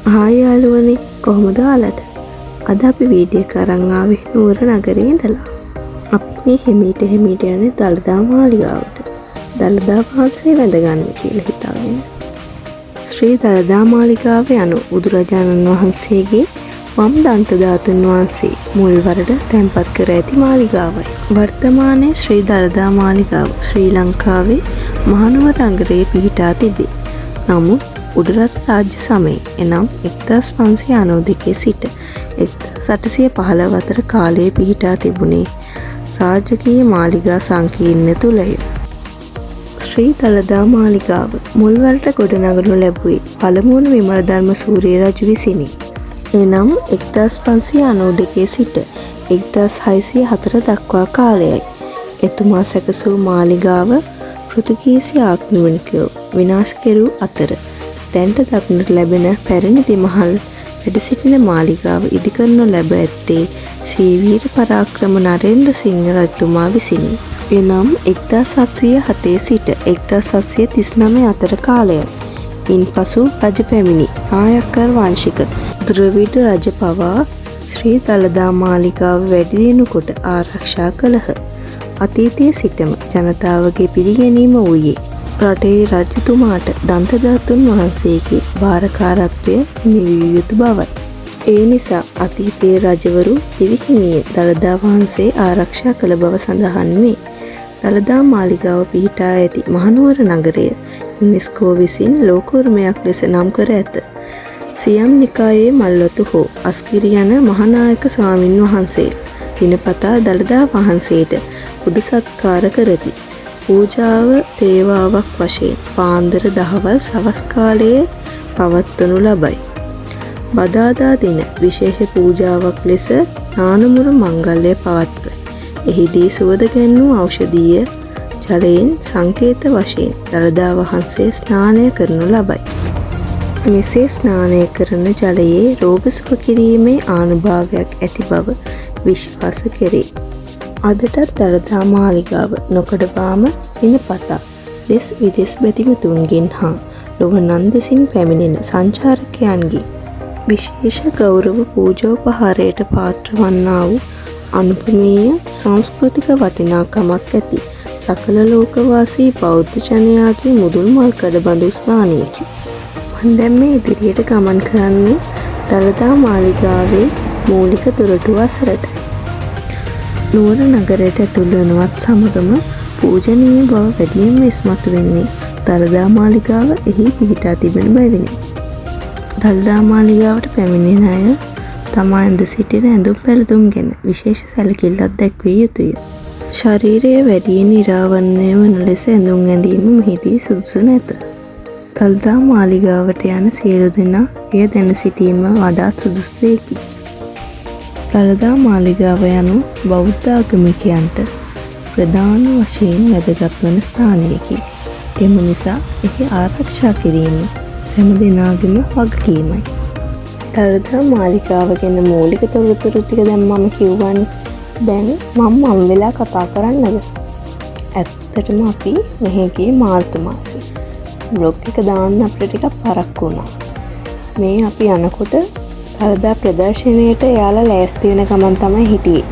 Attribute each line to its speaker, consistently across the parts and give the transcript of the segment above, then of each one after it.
Speaker 1: Hi යාළුවනේ කොහොමද ඔයාලට? අද අපි වීඩියෝ එක අරන් ආවේ නුවර නගරේ ඉඳලා. අපි මේ හිමීට යන්නේ දළදා මාලිගාවට. දළදා වහන්සේ වැඳගන්න කියලා හිතාගෙන. ශ්‍රී දළදා මාලිගාව යනු බුදුරජාණන් වහන්සේගේ වම් දන්ත ධාතුන් වහන්සේ මුල්වරට තැන්පත් කර ඇති මාලිගාවයි. වර්තමානයේ ශ්‍රී දළදා මාලිගාව ශ්‍රී ලංකාවේ මහනුවර නගරයේ පිහිටා තිබේ. නමුත් උඩරට රාජ්‍ය සමයේ එනම් 1592 සිට 1815 අතර කාලයේ පිහිටා තිබුණේ රාජකීය මාලිගා සංකීර්ණය තුලය. ශ්‍රී දළදා මාලිගාව මුල්වරට ගොඩනගනු ලැබුවේ පළමුවන විමලධර්ම සූරිය රජු විසිනි. එනම් 1592 සිට 1604 දක්වා කාලයයි. එතුමා සැකසූ මාලිගාව පෘතුගීසි ආක්‍රමණිකයෝ විනාශ කෙරූ අතර දැන්ට දක්නට ලැබෙන පැරණි දෙමහල් වැඩ සිටින මාලිගාව ඉදිකරනු ලැබ ඇත්තේ ශ්‍රී වීර පරාක්‍රම නරේන්ද්‍ර සිංහ රජතුමා විසිනි. එනම් 1707 සිට 1739 අතර කාලයයි. ඉන්පසු රජ පැමිණි නායක්කර් වංශික ද්‍රවිඩ රජ පවා ශ්‍රී දළදා මාලිගාව වැඩි දියුණු කොට ආරක්ෂා කළහ. අතීතයේ සිටම ජනතාවගේ පිළිගැනීම වූයේ රටේ රජතුමාට දන්ත ධාතුන් වහන්සේගේ භාරකාරත්වය හිමිවිය යුතු බවයි. ඒ නිසා අතීතයේ රජවරු දිවිහිමියෙන් දළදා වහන්සේ ආරක්ෂා කළ බව සඳහන් වේ. දළදා මාලිගාව පිහිටා ඇති මහනුවර නගරය යුනෙස්කෝ විසින් ලෝක උරුමයක් ලෙස නම් කර ඇත. සියම් නිකායේ මල්වතු හෝ අස්ගිරි යන මහානායක ස්වාමින් වහන්සේ දිනපතා දළදා වහන්සේට පුද සත්කාර කරති. පූජාව තේවාවක් වශයෙන් පාන්දර දහවල් සවස් කාලයේ පවත්වනු ලබයි. බදාදා දින විශේෂ පූජාවක් ලෙස නානමුර මංගල්‍යය පවත්වයි. එහිදී සුවඳ ගැන්වූ ඖෂධීය ජලයෙන් සංකේත වශයෙන් දළදා වහන්සේ ස්නානය කරනු ලබයි. මෙසේ ස්නානය කරන ජලයේ රෝග සුව කිරීමේ ආනුභාවයක් ඇති බව විශ්වාස කෙරේ. අදටත් දළදා මාලිගාව නොකඩවාම දිනපතා දෙස් විදෙස් බැතිමතුන්ගෙන් හා ලොව නන්දසින් පැමිණෙන සංචාරකයන්ගේ විශේෂ ගෞරව පූජෝපහාරයට පාත්‍ර වන්නා වූ අනුපමේය සංස්කෘතික වටිනාකමක් ඇති සකල ලෝකවාසී බෞද්ධ ජනයාගේ මුදුන් මල්කඩ බඳු ස්ථානයකි. මම දැන් මේ ඉදිරියට ගමන් කරන්නේ දළදා මාලිගාවේ මූලික දොරටුව අසරටයි. නුවර නගරයට ඇතුල් වනවත් සමගම පූජනීය බව වැඩියෙන්ම ඉස්මතු වෙන්නේ දළදා මාලිගාව එහි පිහිටා තිබෙන බැවිනි. දළදා මාලිගාවට පැමිණෙන අය තමා ඇඳ සිටින ඇඳුම් පැළඳුම් ගැන විශේෂ සැලකිල්ලක් දැක්විය යුතුය. ශරීරය වැඩියෙන් නිරාවරණය වන ලෙස ඇඳුම් ඇඳීම මෙහිදී සුදුසු නැත. දළදා මාලිගාවට යන සියලු දෙනා එය දැන සිටීම වඩාත් සුදුසු දෙයකි. දළදා මාලිගාව යනු බෞද්ධ ආගමිකයන්ට ප්‍රධාන වශයෙන් වැදගත් වන ස්ථානයකි. එම නිසා එහි ආරක්ෂා කිරීම සෑම දෙනාගේම වගකීමයි. දළදා මාලිගාව ගැන මූලික තොරතුරු ටික දැන් මම කිව්වනේ. දැන් මම වෙලා කතා කරන්නද? ඇත්තටම අපි මෙහි ගියේ මාර්තු මාසේ. බ්ලොග් එක දාන්න අපිට ටිකක් පරක්කු වුණා. මේ අපි යනකොට දළදා ප්‍රදර්ශනයට යාලා ලෑස්ති වෙන ගමන් තමයි හිටියේ.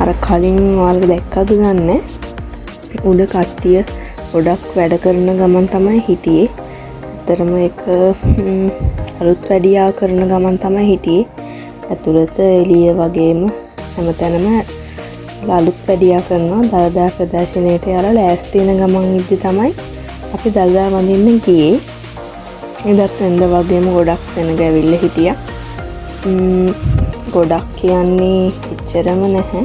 Speaker 1: අර කලින් ඔයාලා දැක්කද දන්නේ? උඩ කට්ටිය ගොඩක් වැඩ කරන ගමන් තමයි හිටියේ. ඇත්තරම එක අලුත් වැඩියා කරන ගමන් තමයි හිටියේ. ඇතුළත එළිය වගේම හැමතැනම අලුත් වැඩියා කරනවා. දළදා ප්‍රදර්ශනයට යාලා ලෑස්ති වෙන ගමන් ඉද්දි තමයි අපි දළදා වඳින්න ගියේ. එදත් ඇඳ වගේම ගොඩක් සෙනග ඇවිල්ලා හිටියා. ගොඩක් කියන්නේ එච්චරම නැහැ.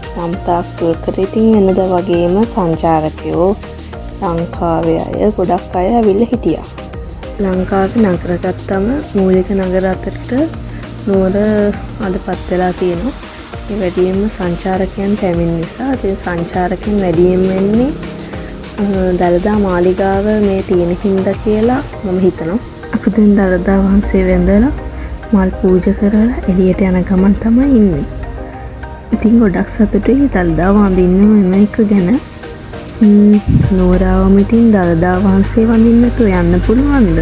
Speaker 1: සම්තාක් දුරකට ඉතින් වෙනද වගේම සංචාරකයෝ ලංකාවේ අය ගොඩක් අය ඇවිල්ලා හිටියා. ලංකාවේ නගර ගත්තම මූලික නගර අතරට නුවර අදපත් වෙලා තියෙනවා. ඒ වැඩියෙන්ම සංචාරකයන් පැමිණ නිසා ඒ සංචාරකයන් වැඩියෙන් වෙන්නේ දළදා මාලිගාව මේ තියෙන හින්දා කියලා මම හිතනවා. අපි දැන් දළදා වහන්සේ වැඳලා මල් පූජා කරලා එළියට යන ගමන් තමයි ඉන්නේ. ඉතින් ගොඩක් සතුටුයි දළදා වඳින්න වෙන එක ගැන. නුවරාවම ඉතින් දළදා වහන්සේ වඳින්නට යන්න පුළුවන්ද?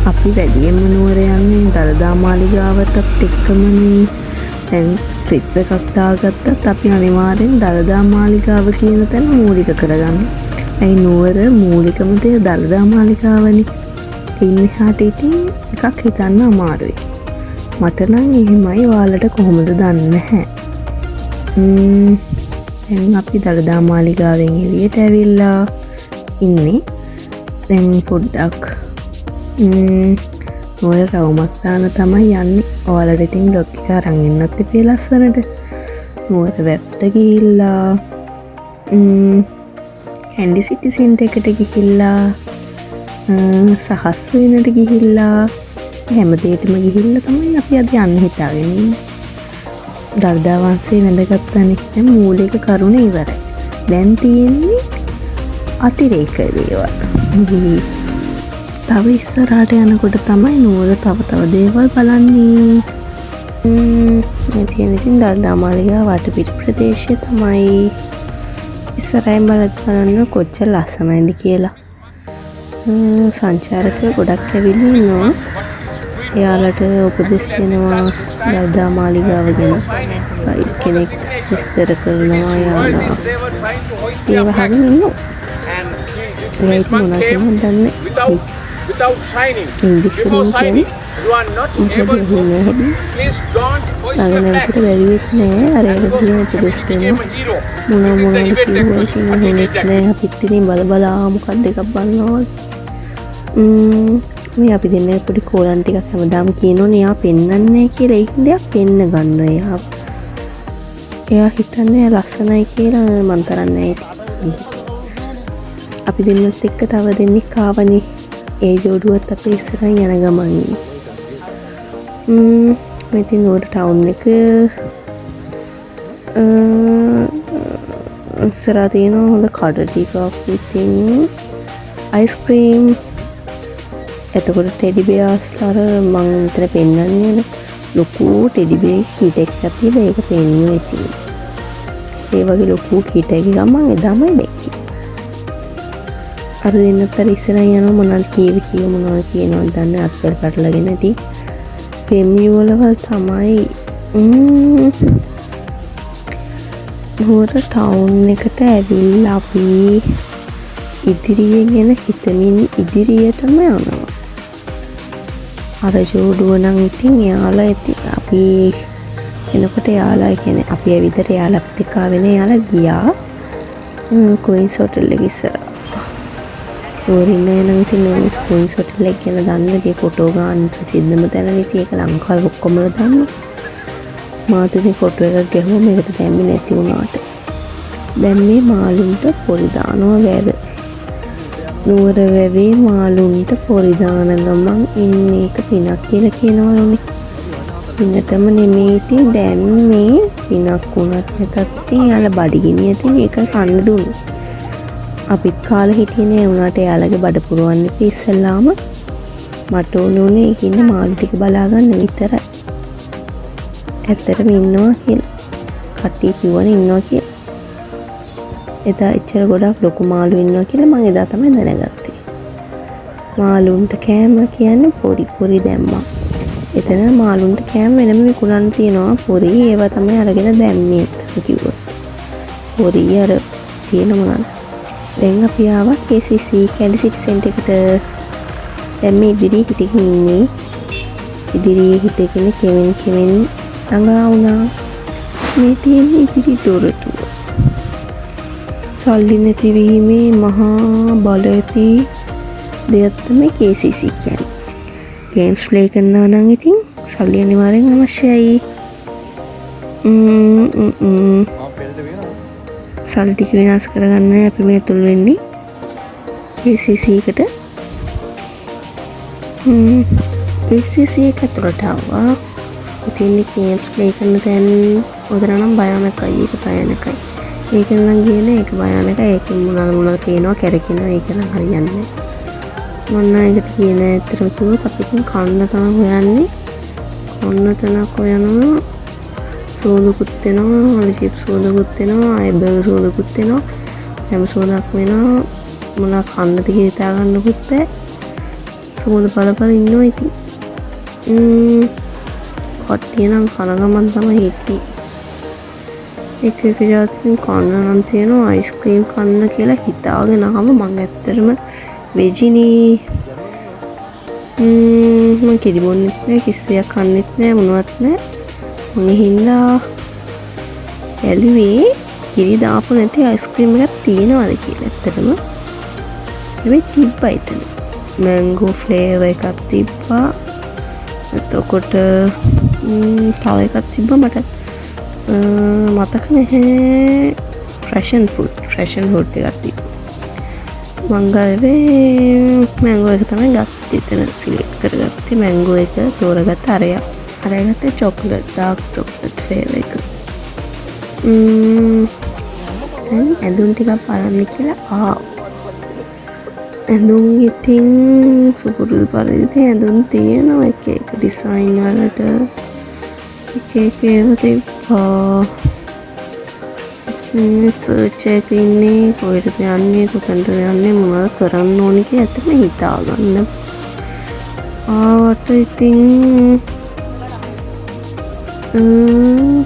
Speaker 1: අපි වැඩියෙන්ම නුවර යන්නේ දළදා මාලිගාවටත් එක්කමනේ. දැන් ට්‍රිප් එකක් දාගත්තත් අපි අනිවාර්යෙන් දළදා මාලිගාව කියන තැන මූලික කරගන්න. ඇයි නුවර මූලිකම දේ දළදා මාලිගාවනේ. ඉන්න එහාට ඉතින් එකක් හිතන්න අමාරුයි. මට නම් එහෙමයි, ඔයාලට කොහොමද දන්නේ නැහැ. දැන් අපි දළදා මාලිගාවෙන් එළියට ඇවිල්ලා ඉන්නේ. දැන් පොඩ්ඩක් නුවර රවුමස්ථාන තමයි යන්නේ. ඔයාලට ඉතින් බ්ලොග් එක අරන් එන්නත් තිබේ ලස්සනට. නුවර වැව්වට ගිහිල්ලා කැන්ඩි සිටි සෙන්ටර් එකට ගිහිල්ලා සහස් වෙනට ගිහිල්ලා හැමදේටම ගිහිල්ලා තමයි අපි අද යන්න හිතාගෙන ඉන්නේ. දළදා වංශේ වැඳගත්තනේ. දැන් මූලික කරුණ ඉවරයි. දැන් තියෙන්නේ අතිරේක දේවල්. තව ඉස්සරහට යනකොට තමයි නුවර තව දේවල් බලන්නේ. මේ තියෙන ඉතින් දළදා මාලිගාව වටපිට ප්‍රදේශය තමයි. ඉස්සරහින් බලන්න කොච්චර ලස්සනයිද කියලා. සංචාරකයෝ ගොඩක් ඇවිල්ලා ඉන්නවා. එයාලට උපදෙස් දෙනවා දළදා මාලිගාව ගැන. ගයිඩ් කෙනෙක් විස්තර කරනවා යාලා. ඒව අහගෙන ඉන්නවා. ඒක මොනවද දන්නේ?
Speaker 2: Without signing,
Speaker 1: English
Speaker 2: before signing, you are not able to. Please don't hoist your flag.
Speaker 1: වැරිවෙත් නෑ. අර ඒක කියන උපදෙස් දෙනවා. මොනවා කිව්වා කියලා නෙමෙයි නෑ. අපිත් ඉතින් බලා මොකක්ද එකක් බලනවා. මේ අපි දෙන්නේ පොඩි කෝලන් ටිකක් හැමදාම කියනෝනේ එයා පෙන්නන්නේ කියලා. ඒක දෙයක් පෙන්න ගන්න එයා. එයා හිතන්නේ ලස්සනයි කියලා මන් තරන්නේ. අපි දෙන්නත් එක්ක තව දෙන්නෙක් ආවනේ. ඒ ජෝඩුවත් අපේ ඉස්සරහින් යන ගමන්. මෙතින් නුවර ටවුන් එක ඉස්සරහා තියෙන හොඳ කඩ ටිකක්. ඉතින් අයිස්ක්‍රීම්. එතකොට ටෙඩි බියර්ස්ලා මම විතර පෙන්නන්නේ ලොකු ටෙඩි බියර් කීට එකක් තියලා ඒක පෙන්නුවේ තියෙනවා. ඒ වගේ ලොකු කීට එකක් මම එදාමයි දැක්කේ. අර දෙන්නත් අර ඉස්සරහින් යනවා මොනවද කියව මොනවද කියනවද දන්නේ අත්වල පැටලගෙන ඉතින් පෙම්මිය වලවල් තමයි නුවර ටවුන් එකට ඇවිල්ලා අපි ඉදිරිය ගැන හිතමින් ඉදිරියටම යනවා. අර ජෝඩුව නම් ඉතින් එයාලා ඉතින් අපි එනකොට එයාලා කියන්නේ අපි ඇවිදට එයාලත් එක්ක ආවෙන එයාලා ගියා ක්වීන්ස් හෝටල් එක ඉස්සරහ. නුවරින් නම් ඉතින් ක්වීන්ස් හෝටල් එක ගැන දන්නදී ෆොටෝ ගන්න ප්‍රසිද්ධම තැනනේ. ඉතින් ඒක ලංකාවේ ඔක්කොමල දන්නවා. මාත් ඉතින් ෆොටෝ එකක් ගැහුවා මේකට දැම්මේ නැති වුණාට. දැන් මේ මාළුන්ට පොරි දානවා වැව. නුවර වැවේ මාළුන්ට පොරි දාන ගමන් ඉන්නේ එක පිනක් කියලා කියනවලුනේ. පිනටම නෙමෙයි ඉතින් දැන් මේ පිනක් වුණත් නැතත් ඉතින් යාලා බඩගිනි ඇතින් ඒක කන්න දුන්නා. අපිත් කාලේ හිටියේ නෑ උනාට යාලගේ බඩ පුරවන්න ඉපි ඉස්සල්ලාම මට උනේ ඉන්න මාළු ටික බලා ගන්න විතරයි. ඇත්තටම ඉන්නවා කියලා කට්ටිය කිව්වනේ ඉන්නවා කියලා. එදා එච්චර ගොඩක් ලොකු මාළු ඉන්නවා කියලා මම එදා තමයි දැනගත්තේ. මාළුන්ට කෑම කියන්නේ පොරි දැම්මා. එතන මාළුන්ට කෑම වෙනම විකුණන්න තියනවා පොරි. ඒවා තමයි අරගෙන දැම්මේ අතට කිව්වා. පොරි අර තියෙන මොනවද? දැන් අපි ආවා KCC කැන්ඩි සිටි සෙන්ටර් එකට. දැන් මේ ඉදිරියේ හිටගෙන ඉන්නේ. ඉදිරියේ හිටගෙන කෙමෙන් ළඟා වුණා. මේ තියෙන ඉදිරි දොරටුව. සල්ලි නැතිවීමේ මහා බල ඇති දෙයක් තමයි KCC කියන්නේ. ගේම්ස් ප්ලේ කරනවා නම් ඉතින් සල්ලි අනිවාර්යෙන් අවශ්‍යයි. සල්ලි ටික විනාශ කරගන්න අපි මේ තුල් වෙන්නේ KCC එකට. KCC එක ඇතුළට ආවා. ඉතින් ගේම්ස් ප්ලේ කරන තැන් උදර නම් භයානකයි. ඒක භයානකයි. ඒක නම් කියන්නේ ඒක භයානකයි. ඒකෙන් මොනවද පේනවා කැරකෙනවා. ඒක නම් හරියන්නේ මොන එකට කියන ඇත්තටම කිව්වොත් අපි කන්න තමයි හොයන්නේ. කන්න තනක් හොයනවා. සෝදුකුත් වෙනවා. අලි චිප්ස් සෝදුකුත් වෙනවා. අය බර්ගර් සෝදුකුත් වෙනවා. හැම සෝදක් වෙනවා. මොනවා කන්නද කියලා හිතා ගන්නකුත් බෑ. සුමුද බලපල ඉන්නවා ඉතින්. කට්ටිය නම් කන ගමන් තමයි හිටියේ. එක ජාතිකින් කන්න නම් තියෙනවා අයිස්ක්‍රීම් කන්න කියලා හිතාගෙන ආවම මං ඇත්තටම වෙජිනේ. මං කිරි බොන්නෙත් නෑ, කිසි දෙයක් කන්නෙත් නෑ, මොනවත් නෑ. මං හින්දා ඇලුවේ කිරි දාපු නැති අයිස්ක්‍රීම් එකක් තියෙනවද කියලා. ඇත්තටම හැබැයි තිබ්බා එතන. මැංගෝ ෆ්ලේවර් එකක් තිබ්බා. එතකොට තව එකක් තිබ්බා මට මතක නැහැ. ෆ්‍රෙෂන් ෆුඩ් එකක් තිබ්බා. මං ගාවේ මැංගෝ එක තමයි ගත්තේ. එතන සිලෙක්ට් කරගත්තේ මැංගෝ එක තෝරගත්ත අරයා. අරගත්තේ චොක්ලට්, ඩාර්ක් චොක්ලට් ෆ්ලේවර් එක. දැන් ඇඳුම් ටිකක් බලන්න කියලා ඇඳුම් ඉතින් සුපුරුදු පරිදි ඇඳුම් තියෙනවා. එක එක ඩිසයින් වලට එක එක ඒවා තිබ්බා. සර්ච් එකේ ඉන්නේ කොහෙටද යන්නේ, කොතනද යන්නේ, මොනවද කරන්න ඕනේ කියලා ඇත්තටම හිතාගන්න ආවට ඉතින්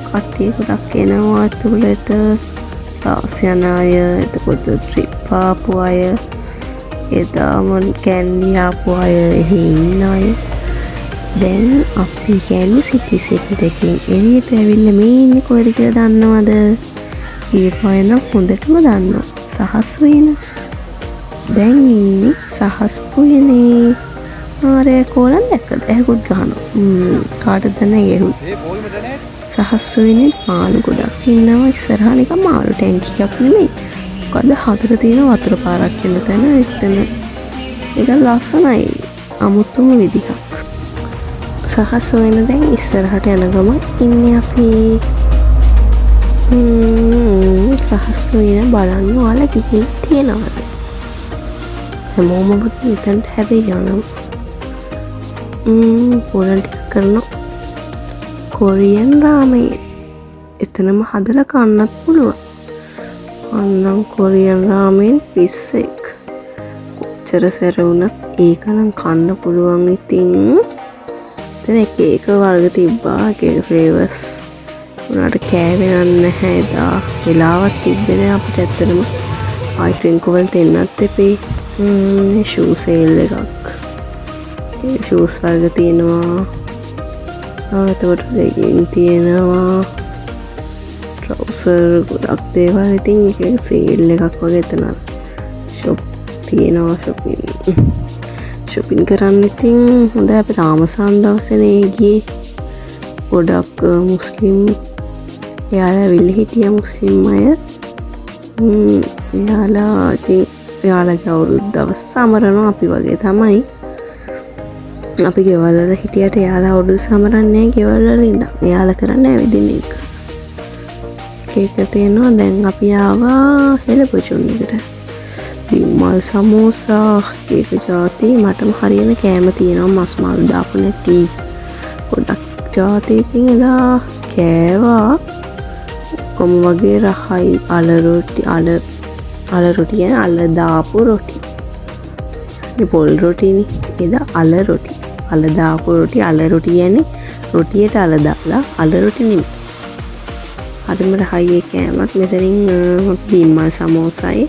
Speaker 1: කට්ටිය ගොඩක් එනවා ඇතුළට. ක්ලාස් යන අය, එතකොට ට්‍රිප් ආපු අය, එදාම කැන්ඩි ආපු අය, එහෙ ඉන්න අය. දැන් අපි කැන්ඩි සිටි දෙකකින් එළියට ඇවිල්ලා මේ ඉන්නේ කොහෙද කියලා දන්නවද? ඊපොය නම් හොඳටම දන්නවා. සහස් වේන. දැන් ඉන්නේ සහස් පුයනේ. ආරේ කෝලන් දැක්කද? එහෙකුත් ගහනවා. කාටද නැහැ එහෙකුත්. සහස් වේනේ මාළු ගොඩක් ඉන්නවා. ඉස්සරහා නිකන් මාළු ටැංකියක් නෙමෙයි. මොකද හතර තියෙන වතුර පාරක් යන තැන එතන. ඒක ලස්සනයි. අමුතුම විදිහක්. සහස් වේන දැන් ඉස්සරහට යන ගමන් ඉන්නේ අපි. සහස් වේන බලන්න ඔයාලා ගිහින් තියෙනවද? හැමෝම මෙතනට හැබැයි යනවා. පොරන් ටික කරනවා. කොරියන් රාමෙන් එතනම හදලා කන්නත් පුළුවන්. අන්නම් කොරියන් රාමෙන් පිස්සෙක්. කොච්චර සැර වුණත් ඒක නම් කන්න පුළුවන්. ඉතින් එතන එක එක වර්ග තිබ්බා, එක එක ෆ්ලේවර්ස්. උනාට කෑවෙන්නේ නැහැ එදා. වෙලාවක් තිබ්බේ නෑ අපිට ඇත්තටම. ආයි ඩ්‍රින්ක් වලට එන්නත් එපේ. ෂූ සේල් එකක්. ඒ ෂූස් වර්ග තියෙනවා. එතකොට ලෙගින් තියෙනවා. ට්‍රවුසර් ගොඩක් දේවල්. ඉතින් එක එක සේල් එකක් වගේ එතන ෂොප් තියෙනවා. ෂොපින් කරන්න ඉතින් හොඳයි. අපි රාමසාන් දවසේනේ ගියේ. ගොඩක් මුස්ලිම් එයාලා ඇවිල්ලා හිටියා, මුස්ලිම් අය. එයාලගේ අවුරුදු දවස සමරනවා අපි වගේ තමයි. අපි ගෙවල් වල හිටියට එයාලා අවුරුදු සමරන්නේ ගෙවල් වල ඉඳන්. එයාලා කරන්නේ ඇවිදින එක. කේක් තියෙනවා. දැන් අපි ආවා හෙළපොචුන් එකට. බිම්මල් සමෝසා කේක ජාති මටම හරියන කෑම තියෙනවා. මස් මාළු දාපු නැති ගොඩක් ජාතිකින් එදා කෑවා. කොම වගේ රහයි. අල රොටි කියන්නේ අල දාපු රොටි. මේ පොල් රොටිනේ. එදා අල රොටි. අල දාපු රොටි. අල රොටි කියන්නේ රොටියට අල දාලා අල රොටි නෙමෙයි. හරිම රහයි කෑමක්. මෙතනින් බිම්මල් සමෝසයි,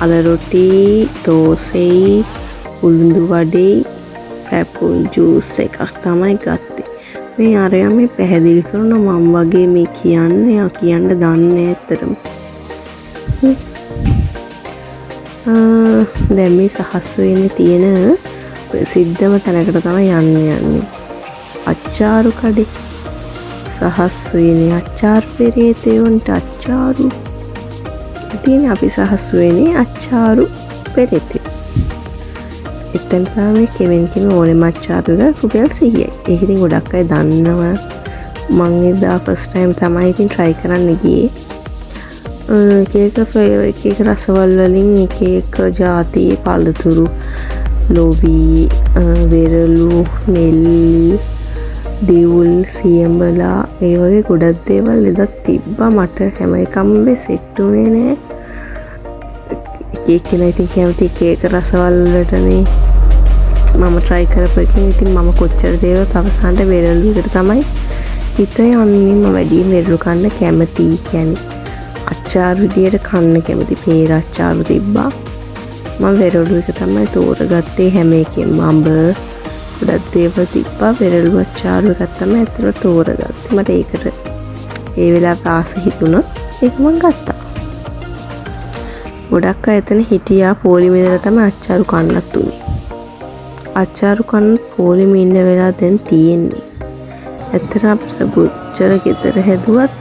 Speaker 1: අල රොටි, දෝසෙයි, උළුඳු වඩේ, ඇපල් ජූස් එකක් තමයි ගත්තේ. මේ අරයා මේ පැහැදිලි කරන මම වගේ මේ කියන්නේ කියන්න දන්නේ ඇත්තටම. දැන් මේ සහස් වෙන්නේ තියෙන ප්‍රසිද්ධම තැනකට තමයි යන්නේ. අච්චාරු කඩේ. සහස් වෙන්නේ අච්චාරු පෙරේතයන්ට අච්චාරු. ඉතින් අපි සහස් වෙන්නේ අච්චාරු පෙරේතය. එතන තමයි කෙවෙන් ඕනෙම අච්චාරු එක රුපියල් 100යි. ඒක ඉතින් ගොඩක් අය දන්නවා. මම එදා ෆස්ට් ටයිම් තමයි ඉතින් try කරන්න ගියේ. එක එක රසවල් වලින් එක එක ජාති පළතුරු, ලොවි, වෙරළු, නෙල්ලි, දිවුල්, සියඹලා ඒ වගේ ගොඩක් දේවල් එදා තිබ්බා. මට හැම එකම සෙට් උනේ නෑ. එක කෙනා ඉතින් කැමති එක එක රසවල් වලටනේ. මම try කරපු එකෙන් ඉතින් මම කොච්චර දේරුවත් අවසානට වෙරළුවකට තමයි හිතේ අන්නින්ම වැඩි වෙරළු කන්න කැමති. කියන්නේ අච්චාරු විදියට කන්න කැමති. පේර අච්චාරු තිබ්බා. මම වෙරළු එක තමයි තෝරගත්තේ හැම එකෙන්ම. අඹ ගොඩක් දේවල් තිබ්බා. වෙරළු අච්චාරු එකක් තමයි ඇත්තට තෝරගත්තේ. මට ඒකට ඒ වෙලාවට ආස හිතුණා. ඒක මම ගත්තා. ගොඩක් අය එතන හිටියා පොලිමේ ඉඳලා තමයි අච්චාරු කන්නත් උනේ. අච්චාරු කන්න පොලිමේ ඉන්න වෙලාව දැන් තියෙන්නේ. ඇත්තට අපිට ගොච්චර ගෙදර හැදුවත්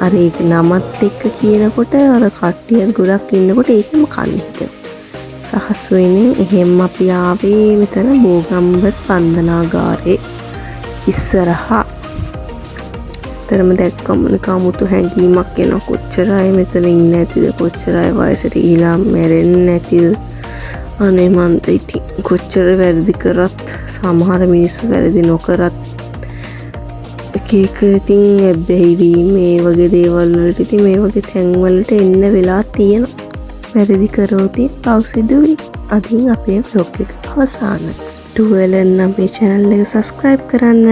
Speaker 1: අර ඒක නමත් එක්ක කියනකොට අර කට්ටිය ගොඩක් ඉන්නකොට ඒකම කන්න හිතෙනවා. සහස්වෙන්නේ එහෙම අපි ආවේ මෙතන බෝගම්බත් වන්දනාගාරේ ඉස්සරහා. තරම දැක්කම නිකමුතු හැඟීමක් එනවා. කොච්චර අය මෙතන ඉන්නේ නැතිද, කොච්චර අය වයසට ගිහිලා මැරෙන්නේ නැතිද. අනේ මන්ද ඉතින් කොච්චර වැරදි කරත් සමහර මිනිස්සු වැරදි නොකරත් එක ඉතින් ඇබ්බැහිවීම මේ වගේ දේවල් වලට ඉතින් මේ වගේ තැන් වලට එන්න වෙලා තියෙනවා. වැරදි කරොත් පව් සිදුවි. අදින් අපේ vlog එක අවසానයි. ටුවලන් අපේ channel එක subscribe කරන්න.